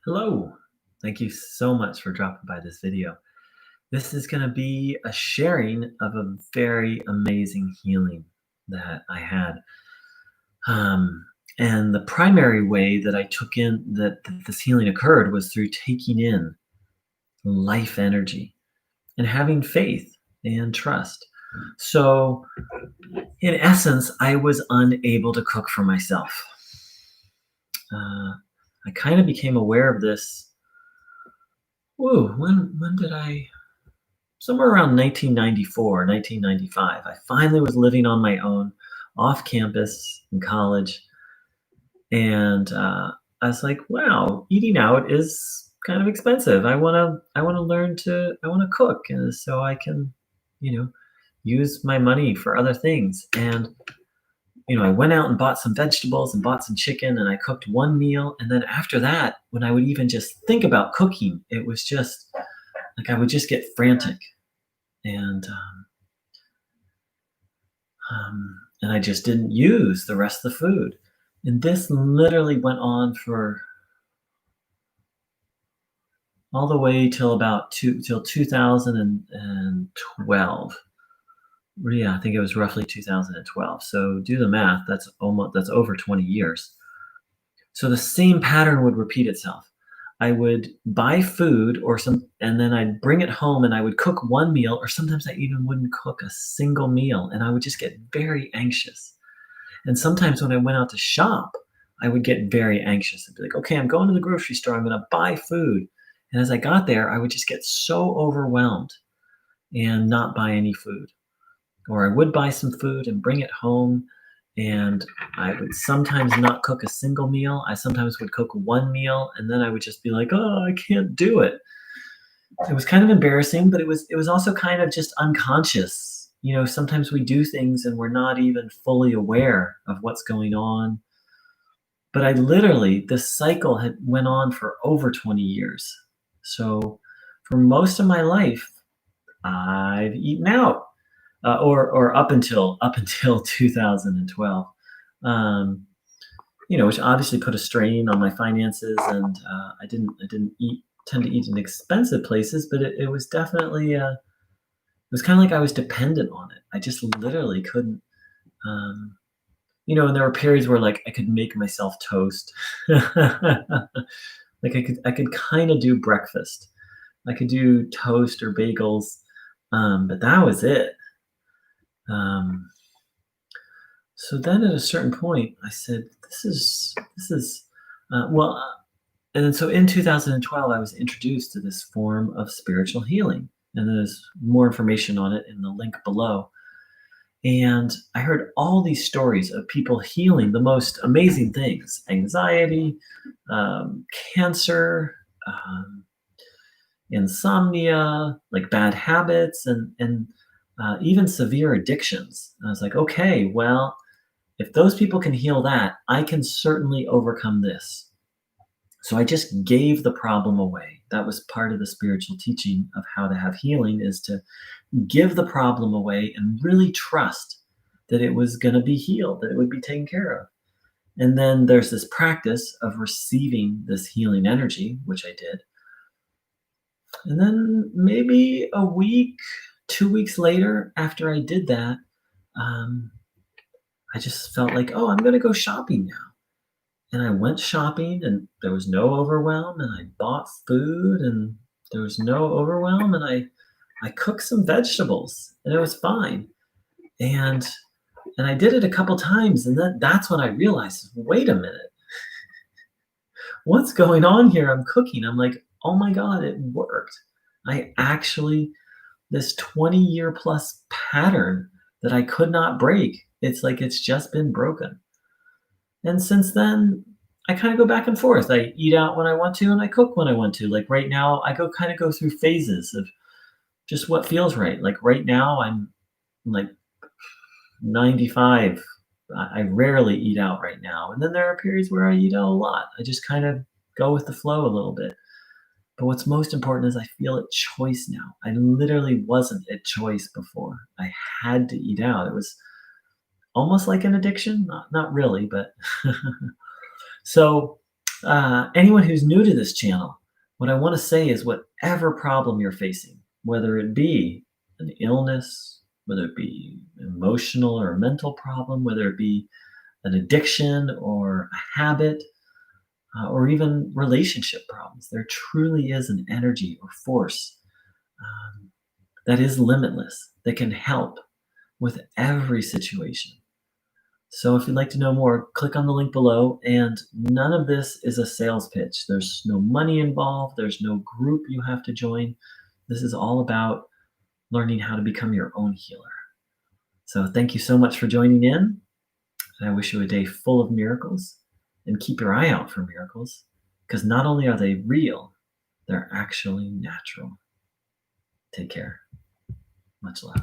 Hello. Thank you so much for dropping by this video. This is going to be a sharing of a very amazing healing that I had. Um, and the primary way that I took in that this healing occurred was through taking in life energy and having faith and trust. So, in essence, I was unable to cook for myself. I kind of became aware of this. Whoa, when did I somewhere around 1994, 1995, I finally was living on my own off campus in college. And I was like, wow, eating out is kind of expensive. I want to learn I want to cook, and so I can, you know, use my money for other things. And I went out and bought some vegetables and bought some chicken, and I cooked one meal. And then after that, when I would even just think about cooking, it was just like I would just get frantic. And and I just didn't use the rest of the food. And this literally went on for all the way till till 2012. Yeah, I think it was roughly 2012. So do the math. That's over 20 years. So the same pattern would repeat itself. I would buy food and then I'd bring it home and I would cook one meal, or sometimes I even wouldn't cook a single meal, and I would just get very anxious. And sometimes when I went out to shop, I would get very anxious. I'd be like, okay, I'm going to the grocery store. I'm going to buy food. And as I got there, I would just get so overwhelmed and not buy any food. Or I would buy some food and bring it home. And I would sometimes not cook a single meal. I sometimes would cook one meal, and then I would just be like, oh, I can't do it. It was kind of embarrassing, but it was also kind of just unconscious. Sometimes we do things and we're not even fully aware of what's going on. But this cycle had went on for over 20 years. So for most of my life, I've eaten out, or up until 2012. Which obviously put a strain on my finances, and I didn't tend to eat in expensive places, but it was definitely it was kind of like I was dependent on it. I just literally couldn't. Um, and there were periods where like I could make myself toast. Like I could kind of do breakfast. I could do toast or bagels, but that was it. Um, so then at a certain point, I said, "This is well." And then so in 2012, I was introduced to this form of spiritual healing, and there's more information on it in the link below. And I heard all these stories of people healing the most amazing things: anxiety, cancer, um, insomnia, like bad habits, and even severe addictions. And I was like, okay, well, if those people can heal that, I can certainly overcome this. So I just gave the problem away. That was part of the spiritual teaching of how to have healing, is to give the problem away and really trust that it was going to be healed, that it would be taken care of. And then there's this practice of receiving this healing energy, which I did. And then maybe a week, 2 weeks later, after I did that, um, I just felt like, oh, I'm going to go shopping now. And I went shopping, and there was no overwhelm, and I bought food, and there was no overwhelm, and I cooked some vegetables, and it was fine. And I did it a couple times, and that's when I realized, wait a minute, what's going on here? I'm cooking. I'm like, oh my God, it worked. I actually, this 20-year plus pattern that I could not break, it's like it's just been broken. And since then, I kind of go back and forth. I eat out when I want to, and I cook when I want to. Like right now, I go through phases of just what feels right. Like right now, I'm like 95. I rarely eat out right now. And then there are periods where I eat out a lot. I just kind of go with the flow a little bit. But what's most important is I feel at choice now. I literally wasn't at choice before. I had to eat out. It was almost like an addiction. Not really, but so Anyone who's new to this channel, what I want to say is whatever problem you're facing, whether it be an illness, whether it be emotional or a mental problem, whether it be an addiction or a habit, or even relationship problems, there truly is an energy or force um, that is limitless, that can help with every situation. So if you'd like to know more, click on the link below. And none of this is a sales pitch. There's no money involved. There's no group you have to join. This is all about learning how to become your own healer. So thank you so much for joining in. And I wish you a day full of miracles. And keep your eye out for miracles, because not only are they real, they're actually natural. Take care. Much love.